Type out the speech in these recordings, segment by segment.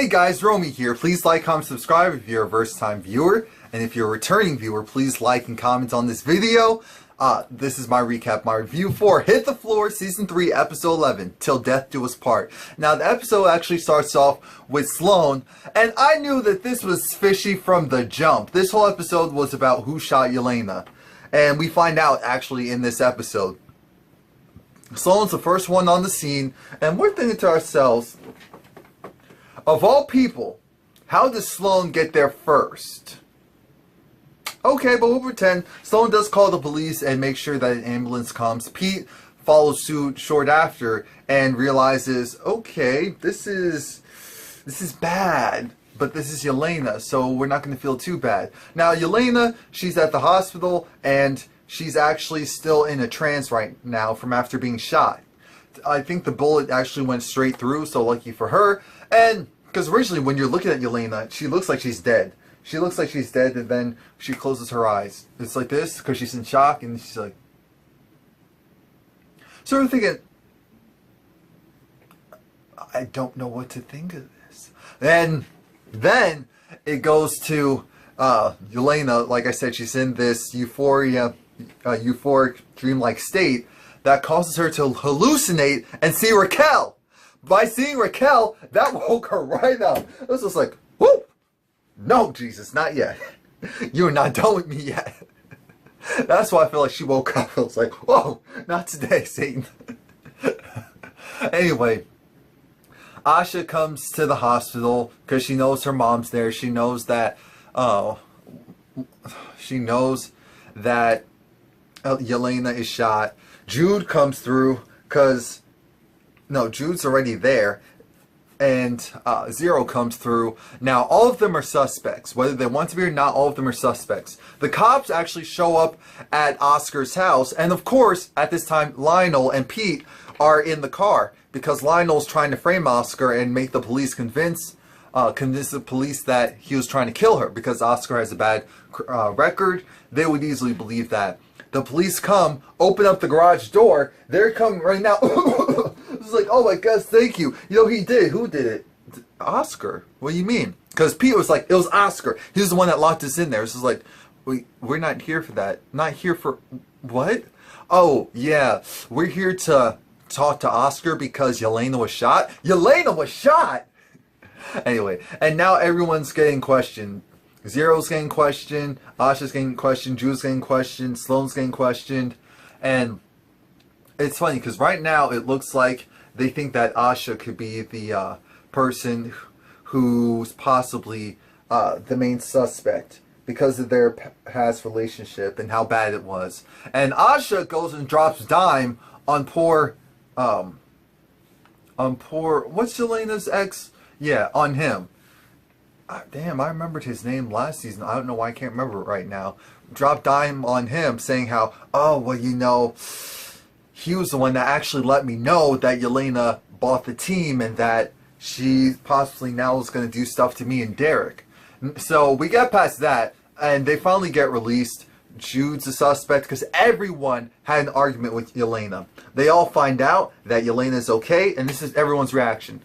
Hey guys, Romie here. Please like, comment, subscribe if you're a first-time viewer. And if you're a returning viewer, please like and comment on this video. This is my recap, my review for Hit the Floor Season 3, Episode 11, Till Death Do Us Part. Now, the episode actually starts off with Sloan, and I knew that this was fishy from the jump. This whole episode was about who shot Jelena. And we find out, actually, in this episode. Sloan's the first one on the scene, and we're thinking to ourselves, of all people, how does Sloan get there first? Okay, but we'll pretend. Sloan does call the police and make sure that an ambulance comes. Pete follows suit short after and realizes, okay, this is bad, but this is Jelena, so we're not going to feel too bad. Now, Jelena, she's at the hospital, and she's actually still in a trance right now from after being shot. I think the bullet actually went straight through, so lucky for her. And because originally when you're looking at Jelena, she looks like she's dead. She looks like she's dead, and then she closes her eyes. It's like this because she's in shock, and she's like... So I'm thinking, I don't know what to think of this. And then it goes to Jelena. Like I said, she's in this euphoric dreamlike state that causes her to hallucinate and see Raquel. By seeing Raquel, that woke her right up. It was just like, whoop! No, Jesus, not yet. You're not done with me yet. That's why I feel like she woke up. I was like, whoa, not today, Satan. Anyway, Asha comes to the hospital because she knows her mom's there. She knows that, Jelena is shot. Jude comes through because... No, Jude's already there, and Zero comes through. Now, all of them are suspects. Whether they want to be or not, all of them are suspects. The cops actually show up at Oscar's house, and of course, at this time, Lionel and Pete are in the car, because Lionel's trying to frame Oscar and make the police convince the police that he was trying to kill her, because Oscar has a bad record. They would easily believe that. The police come, open up the garage door. They're coming right now. It's like, oh my gosh, thank you. You know, he did. Who did it? Oscar. What do you mean? Because Pete was like, it was Oscar. He was the one that locked us in there. It's just like, we're not here for that. Not here for... What? Oh, yeah. We're here to talk to Oscar because Jelena was shot. Jelena was shot! Anyway, and now everyone's getting questioned. Zero's getting questioned, Asha's getting questioned, Jude's getting questioned, Sloan's getting questioned, and it's funny because right now it looks like they think that Asha could be the person who's possibly the main suspect because of their past relationship and how bad it was. And Asha goes and drops dime on poor, what's Jelena's ex? Yeah, on him. Damn, I remembered his name last season. I don't know why I can't remember it right now. Dropped dime on him saying how, oh, well, you know, he was the one that actually let me know that Jelena bought the team and that she possibly now is going to do stuff to me and Derek. So we get past that and they finally get released. Jude's a suspect because everyone had an argument with Jelena. They all find out that Jelena is okay, and this is everyone's reaction.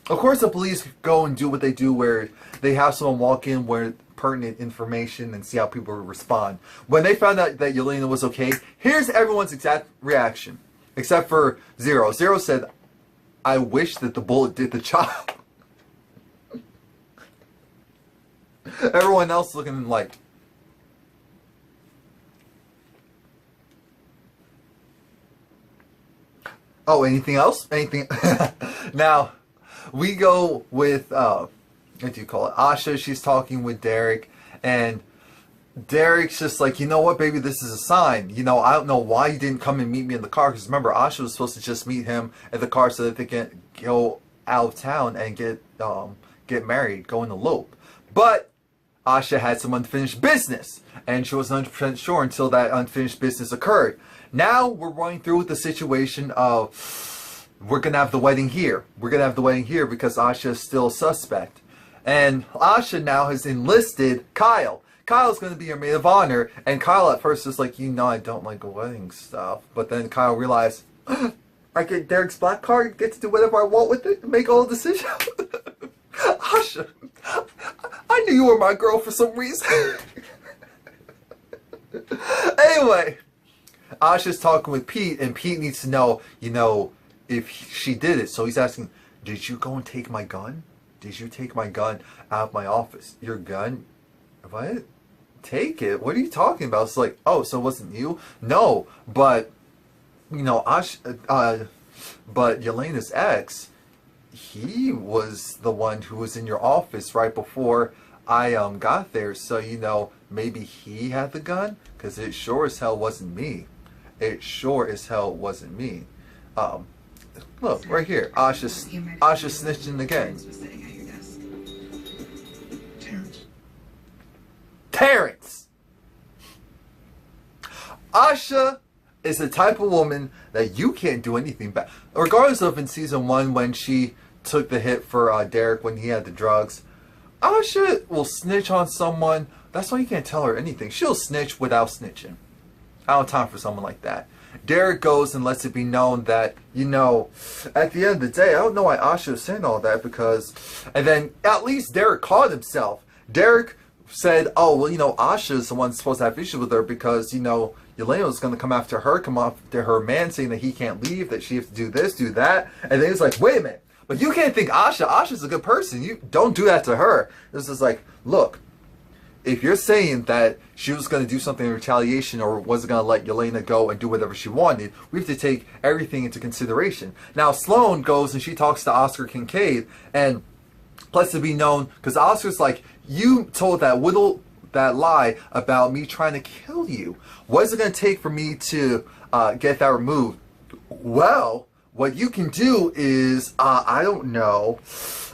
Of course, the police go and do what they do where they have someone walk in with pertinent information and see how people respond. When they found out that Jelena was okay, here's everyone's exact reaction. Except for Zero. Zero said, I wish that the bullet did the job. Everyone else looking like... Oh, anything else? Anything? Now... We go with, what do you call it? Asha, she's talking with Derek, and Derek's just like, you know what, baby, this is a sign. You know, I don't know why you didn't come and meet me in the car, because remember, Asha was supposed to just meet him at the car so that they can go out of town and get married, go and elope. But Asha had some unfinished business, and she wasn't 100% sure until that unfinished business occurred. Now, we're running through with the situation of... We're going to have the wedding here. We're going to have the wedding here because Asha is still a suspect. And Asha now has enlisted Kyle. Kyle's going to be her maid of honor. And Kyle at first is like, you know, I don't like wedding stuff. But then Kyle realized, I get Derek's black card, get to do whatever I want with it, and make all the decisions. Asha, I knew you were my girl for some reason. Anyway, Asha's talking with Pete, and Pete needs to know, if she did it. So he's asking, did you go and take my gun? Did you take my gun out of my office? Your gun? What? Take it? What are you talking about? It's like, oh, so it wasn't you? No, but, but Jelena's ex, he was the one who was in your office right before I got there. So, maybe he had the gun? Because it sure as hell wasn't me. It sure as hell wasn't me. Look, right here. Asha snitching again. Terrence! Asha is the type of woman that you can't do anything bad. Regardless of in season 1 when she took the hit for Derek when he had the drugs. Asha will snitch on someone. That's why you can't tell her anything. She'll snitch without snitching. I don't have time for someone like that. Derek goes and lets it be known that, at the end of the day, I don't know why Asha was saying all that because... And then at least Derek caught himself. Derek said, oh, well, Asha's the one supposed to have issues with her because, Jelena was going to come after her man, saying that he can't leave, that she has to do this, do that. And then he's like, wait a minute. But you can't think Asha's a good person. You don't do that to her. This is like, look, if you're saying that she was going to do something in retaliation or wasn't going to let Jelena go and do whatever she wanted, we have to take everything into consideration. Now, Sloane goes and she talks to Oscar Kincaid and lets it be known, because Oscar's like, you told that lie about me trying to kill you. What is it going to take for me to get that removed? Well, what you can do is, I don't know,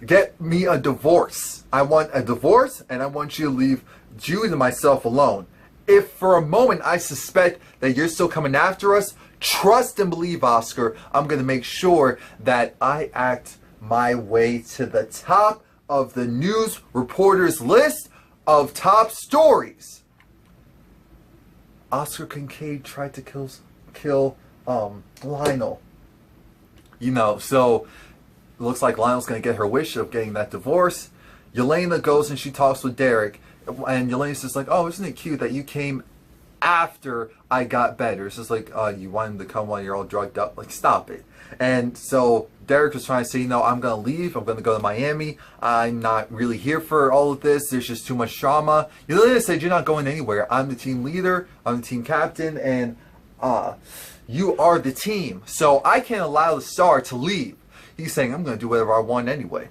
get me a divorce. I want a divorce, and I want you to leave Jude and myself alone. If for a moment I suspect that you're still coming after us, trust and believe, Oscar, I'm going to make sure that I act my way to the top of the news reporters list of top stories. Oscar Kincaid tried to kill Lionel. So it looks like Lionel's going to get her wish of getting that divorce. Jelena goes and she talks with Derek. And Jelena's just like, oh, isn't it cute that you came after I got better? It's just like, you want him to come while you're all drugged up. Like, stop it. And so Derek was trying to say, I'm going to leave. I'm going to go to Miami. I'm not really here for all of this. There's just too much drama. Jelena said, you're not going anywhere. I'm the team leader. I'm the team captain. And you are the team. So I can't allow the star to leave. He's saying, I'm going to do whatever I want anyway.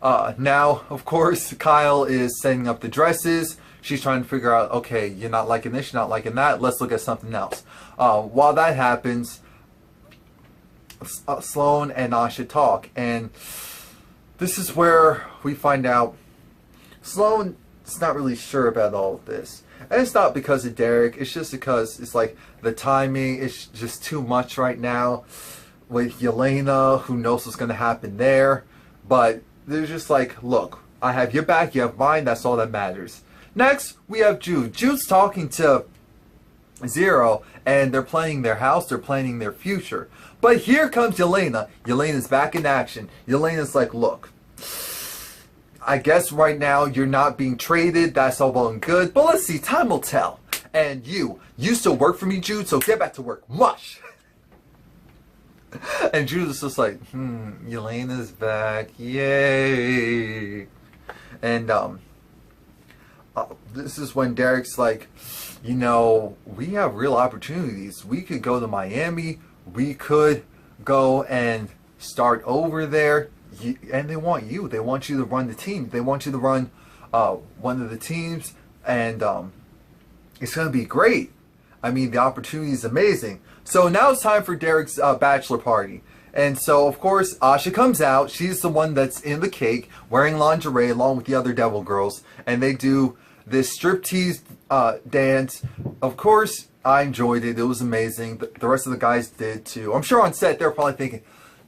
Now, of course, Kyle is setting up the dresses. She's trying to figure out, okay, you're not liking this, you're not liking that. Let's look at something else. While that happens, Sloane and Asha talk. And this is where we find out Sloane is not really sure about all of this. And it's not because of Derek. It's just because it's like the timing is just too much right now. With Jelena, who knows what's going to happen there. But they're just like, look, I have your back, you have mine, that's all that matters. Next, we have Jude. Jude's talking to Zero, and they're planning their house, they're planning their future. But here comes Jelena. Jelena's back in action. Jelena's like, look, I guess right now you're not being traded, that's all well and good, but let's see, time will tell. And you still work for me, Jude, so get back to work. Mush! And Jude is just like, Jelena's back, yay! And this is when Derek's like, we have real opportunities. We could go to Miami. We could go and start over there. And they want you. They want you to run the team. They want you to run one of the teams. And it's going to be great. I mean, the opportunity is amazing. So now it's time for Derek's bachelor party. And so, of course, Asha comes out. She's the one that's in the cake, wearing lingerie along with the other devil girls. And they do this striptease dance. Of course, I enjoyed it. It was amazing. The rest of the guys did too. I'm sure on set, they're probably thinking,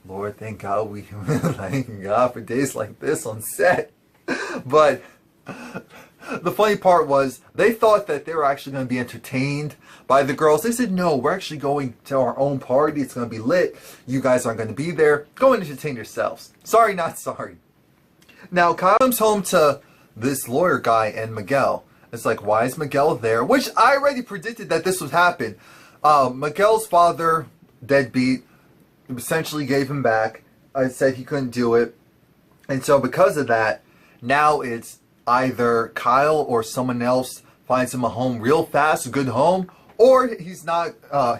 Lord, thank God we thank God for days like this on set. But the funny part was they thought that they were actually going to be entertained by the girls. They said, no, we're actually going to our own party. It's going to be lit. You guys aren't going to be there. Go and entertain yourselves. Sorry, not sorry. Now Kyle comes home to this lawyer guy and Miguel. It's like, why is Miguel there? Which I already predicted that this would happen. Miguel's father, deadbeat, essentially gave him back. I said he couldn't do it. And so because of that, now it's either Kyle or someone else finds him a home real fast, a good home, or he's not,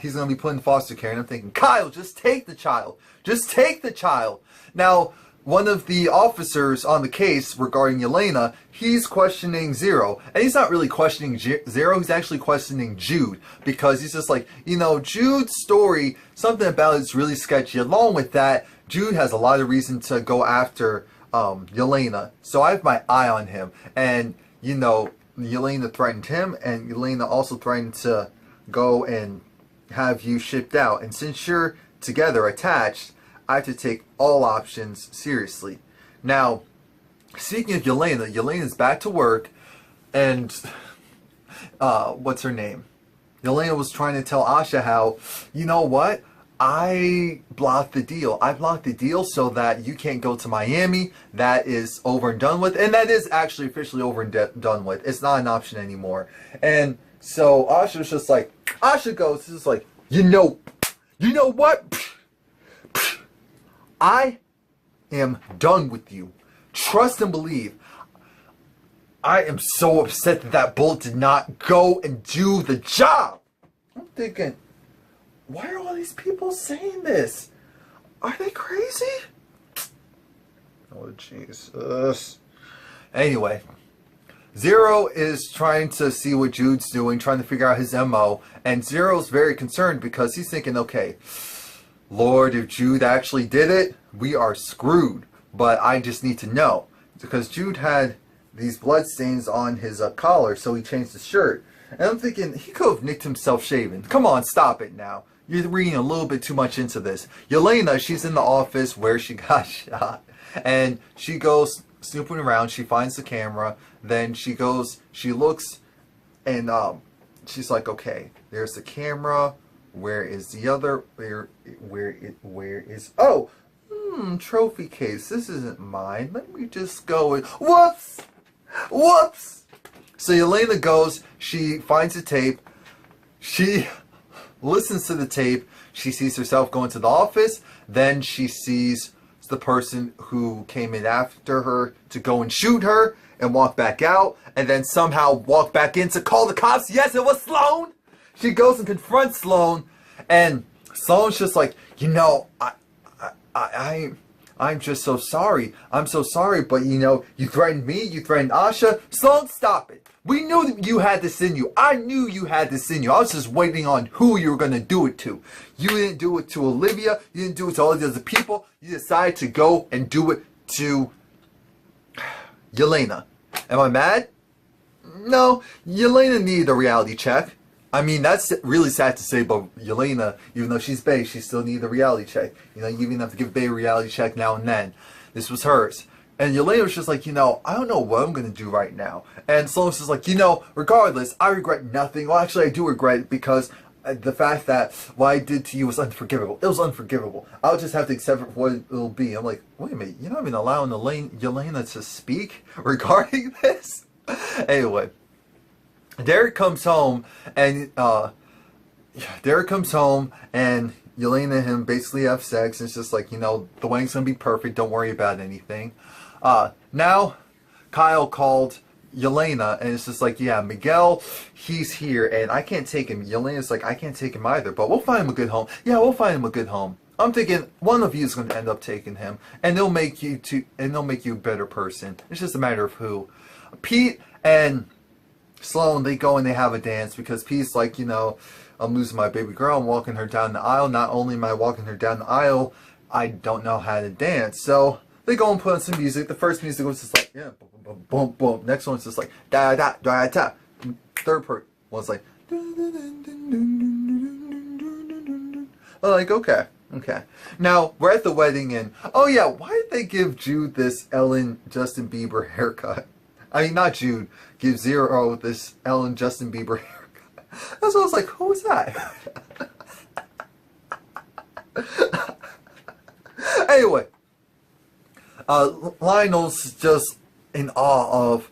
he's going to be put in foster care. And I'm thinking, Kyle, just take the child. Just take the child. Now, one of the officers on the case regarding Jelena, he's questioning Zero. And he's not really questioning Zero, he's actually questioning Jude. Because he's just like, you know, Jude's story, something about it's really sketchy. Along with that, Jude has a lot of reason to go after Jelena. So I have my eye on him. And, you know, Jelena threatened him, and Jelena also threatened to go and have you shipped out. And since you're together, attached, I have to take all options seriously. Now, speaking of Jelena, Jelena's back to work, and what's her name? Jelena was trying to tell Asha how, you know what? I blocked the deal. I blocked the deal so that you can't go to Miami. That is over and done with. And that is actually officially over and done with. It's not an option anymore. And so Asha was just like, Asha goes, just like, you know what? I am done with you. Trust and believe. I am so upset that that bullet did not go and do the job. I'm thinking, why are all these people saying this? Are they crazy? Oh, Jesus. Anyway, Zero is trying to see what Jude's doing, trying to figure out his MO, and Zero's very concerned because he's thinking, okay, Lord, if Jude actually did it, we are screwed. But I just need to know. Because Jude had these blood stains on his collar, so he changed his shirt. And I'm thinking, he could have nicked himself shaving. Come on, stop it now. You're reading a little bit too much into this. Jelena, she's in the office where she got shot. And she goes snooping around. She finds the camera. Then she goes, she looks, and she's like, okay, there's the camera. Where is the other? Where is? Oh, trophy case. This isn't mine. Let me just go and whoops. So Jelena goes. She finds the tape. She listens to the tape. She sees herself going to the office. Then she sees the person who came in after her to go and shoot her and walk back out, and then somehow walk back in to call the cops. Yes, it was Sloan. She goes and confronts Sloan, and Sloan's just like, you know, I'm just so sorry. I'm so sorry, but you know, you threatened me, you threatened Asha. Sloan, stop it. We knew that you had this in you. I knew you had this in you. I was just waiting on who you were going to do it to. You didn't do it to Olivia. You didn't do it to all the other people. You decided to go and do it to Jelena. Am I mad? No. Jelena needed a reality check. I mean, that's really sad to say, but Jelena, even though she's Bae, she still needed a reality check. You know, you even have to give Bae a reality check now and then. This was hers. And Jelena was just like, you know, I don't know what I'm going to do right now. And Sloan's just like, you know, regardless, I regret nothing. Well, actually, I do regret it because the fact that what I did to you was unforgivable. It was unforgivable. I'll just have to accept it for what it'll be. I'm like, wait a minute, you're not even allowing Jelena to speak regarding this? Anyway, Derek comes home and Jelena and him basically have sex. And it's just like, you know, the wedding's going to be perfect. Don't worry about anything. Now, Kyle called Jelena, and it's just like, yeah, Miguel, he's here, and I can't take him. Jelena's like, I can't take him either, but we'll find him a good home. Yeah, we'll find him a good home. I'm thinking one of you is going to end up taking him, and they'll make you a better person. It's just a matter of who. Pete and Sloan, they go and they have a dance because Pete's like, you know, I'm losing my baby girl. I'm walking her down the aisle. Not only am I walking her down the aisle, I don't know how to dance. So they go and put on some music. The first music was just like, yeah, boom, boom, boom, boom. Next one's just like, da, da, da, da. Third part was like, like, okay. Now, we're at the wedding, and, oh yeah, why did they give Jude this Ellen Justin Bieber haircut? I mean, not Jude. Give Zero this Ellen Justin Bieber haircut. That's what I was like, who was that? Anyway. Lionel's just in awe of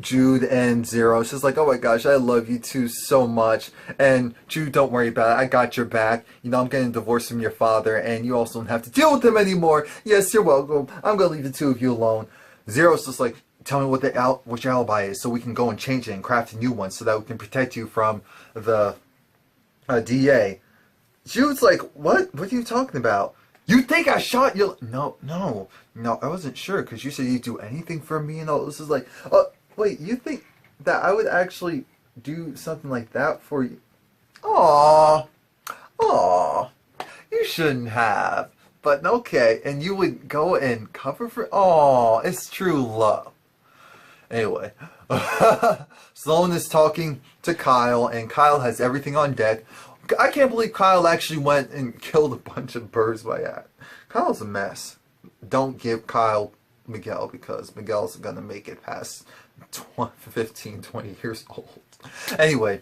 Jude and Zero. She's like, oh my gosh, I love you two so much. And Jude, don't worry about it. I got your back. You know, I'm getting divorced from your father, and you also don't have to deal with him anymore. Yes, you're welcome. I'm going to leave the two of you alone. Zero's just like, tell me what your alibi is so we can go and change it and craft a new one so that we can protect you from the DA. Jude's like, what? What are you talking about? You think I shot you? No, I wasn't sure because you said you'd do anything for me and all. This is like, wait, you think that I would actually do something like that for you? Aww, you shouldn't have. But okay, and you would go and cover for, it's true love. Anyway, Sloan is talking to Kyle, and Kyle has everything on deck. I can't believe Kyle actually went and killed a bunch of birds by that. Kyle's a mess. Don't give Kyle Miguel, because Miguel's gonna make it past 15, 20 years old. Anyway,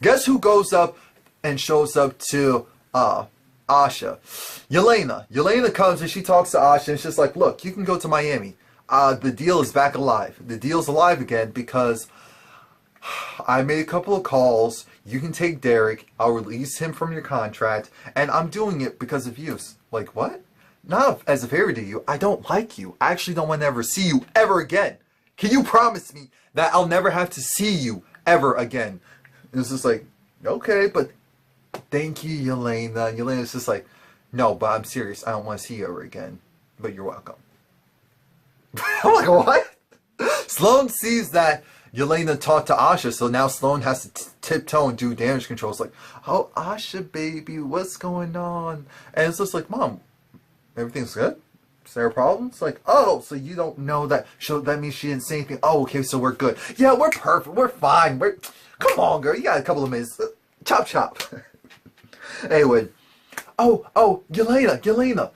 guess who goes up and shows up to Asha? Jelena. Jelena comes and she talks to Asha, and she's like, look, you can go to Miami. The deal is back alive. The deal's alive again because I made a couple of calls. You can take Derek. I'll release him from your contract. And I'm doing it because of you. Like, what? Not as a favor to you. I don't like you. I actually don't want to ever see you ever again. Can you promise me that I'll never have to see you ever again? And it's just like, okay, but thank you, Jelena. Jelena's just like, no, but I'm serious. I don't want to see you ever again. But you're welcome. I'm like, what? Sloan sees that Jelena talked to Asha, so now Sloan has to tiptoe and do damage control. It's like, oh, Asha, baby, what's going on? And it's just like, Mom, everything's good? Is there a problem? It's like, oh, so you don't know that. So that means she didn't say anything. Oh, okay, so we're good. Yeah, we're perfect. We're fine. Come on, girl. You got a couple of minutes. Chop, chop. Anyway. Oh, Jelena.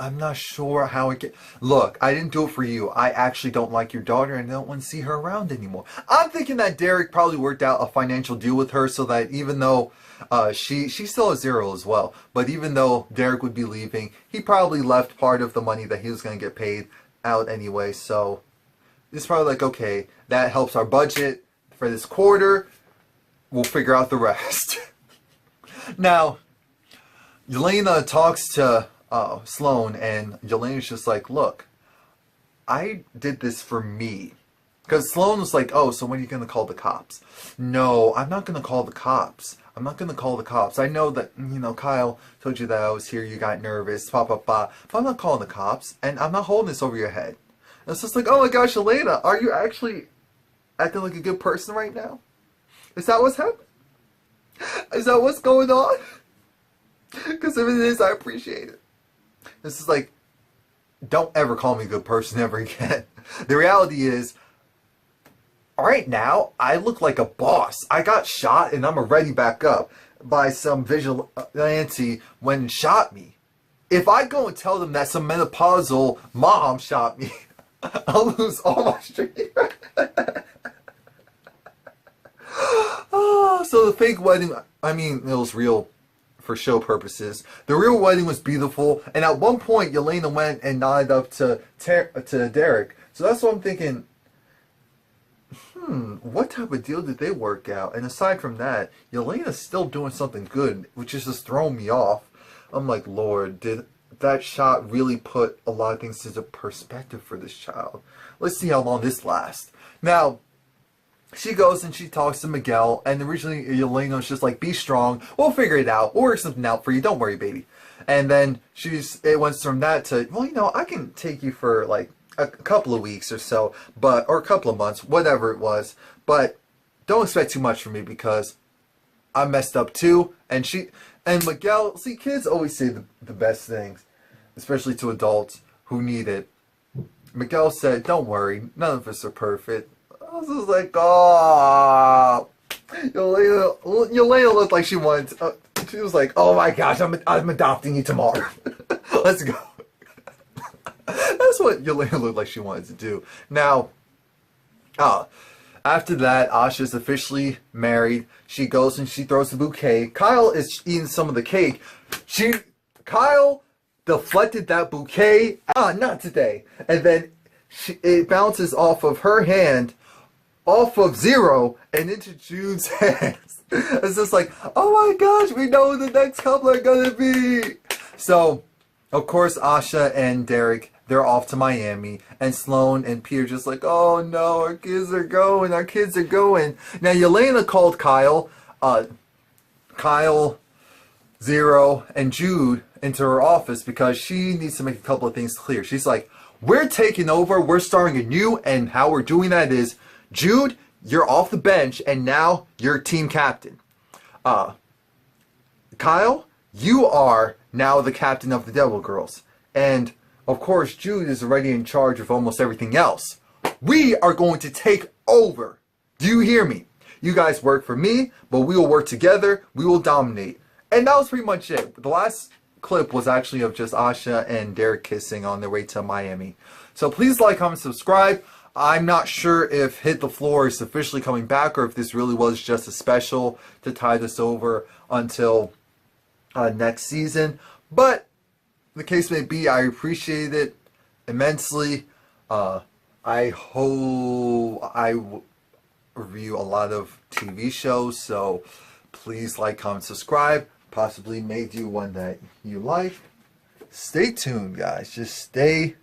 I'm not sure how it get. Look, I didn't do it for you. I actually don't like your daughter and I don't want to see her around anymore. I'm thinking that Derek probably worked out a financial deal with her so that even though she still has Zero as well, but even though Derek would be leaving, he probably left part of the money that he was going to get paid out anyway. So it's probably like, okay, that helps our budget for this quarter. We'll figure out the rest. Now, Jelena talks to Sloan, and Jelena's just like, look, I did this for me. Because Sloan was like, oh, so when are you going to call the cops? No, I'm not going to call the cops. I'm not going to call the cops. I know that, Kyle told you that I was here, you got nervous, but I'm not calling the cops, and I'm not holding this over your head. And it's just like, oh my gosh, Jelena, are you actually acting like a good person right now? Is that what's happening? Is that what's going on? Because if it is, I appreciate it. This is like, don't ever call me a good person ever again. The reality is, right now, I look like a boss. I got shot and I'm already back up by some vigilante when it shot me. If I go and tell them that some menopausal mom shot me, I'll lose all my street. So the fake wedding, I mean, it was real for show purposes. The real wedding was beautiful, and at one point, Jelena went and nodded up to Derek. So that's what I'm thinking, what type of deal did they work out? And aside from that, Jelena's still doing something good, which is just throwing me off. I'm like, Lord, did that shot really put a lot of things into perspective for this child? Let's see how long this lasts. Now, she goes and she talks to Miguel, and originally Jelena was just like, be strong, we'll figure it out, we'll work something out for you, don't worry, baby. And then it went from that to, well, I can take you for like a couple of weeks or so, or a couple of months, whatever it was, but don't expect too much from me because I messed up too. And Miguel, see, kids always say the best things, especially to adults who need it. Miguel said, don't worry, none of us are perfect. I was just like, oh, Jelena looked like she wanted to, she was like, oh my gosh, I'm adopting you tomorrow. Let's go. That's what Jelena looked like she wanted to do. Now, after that, Asha's officially married. She goes and she throws the bouquet. Kyle is eating some of the cake. Kyle deflected that bouquet. Not today. And then it bounces off of her hand, off of Zero, and into Jude's hands. It's just like, oh my gosh, we know who the next couple are gonna be. So, of course, Asha and Derek, they're off to Miami, and Sloan and Peter just like, oh no, our kids are going. Now, Jelena called Kyle, Zero, and Jude into her office because she needs to make a couple of things clear. She's like, we're taking over, we're starting anew, and how we're doing that is, Jude, you're off the bench, and now you're team captain. Kyle, you are now the captain of the Devil Girls. And, of course, Jude is already in charge of almost everything else. We are going to take over. Do you hear me? You guys work for me, but we will work together. We will dominate. And that was pretty much it. The last clip was actually of just Asha and Derek kissing on their way to Miami. So please like, comment, subscribe. I'm not sure if Hit the Floor is officially coming back or if this really was just a special to tide us over until next season. But the case may be, I appreciate it immensely. I hope I review a lot of TV shows, so please like, comment, subscribe. Possibly may do one that you like. Stay tuned, guys. Just stay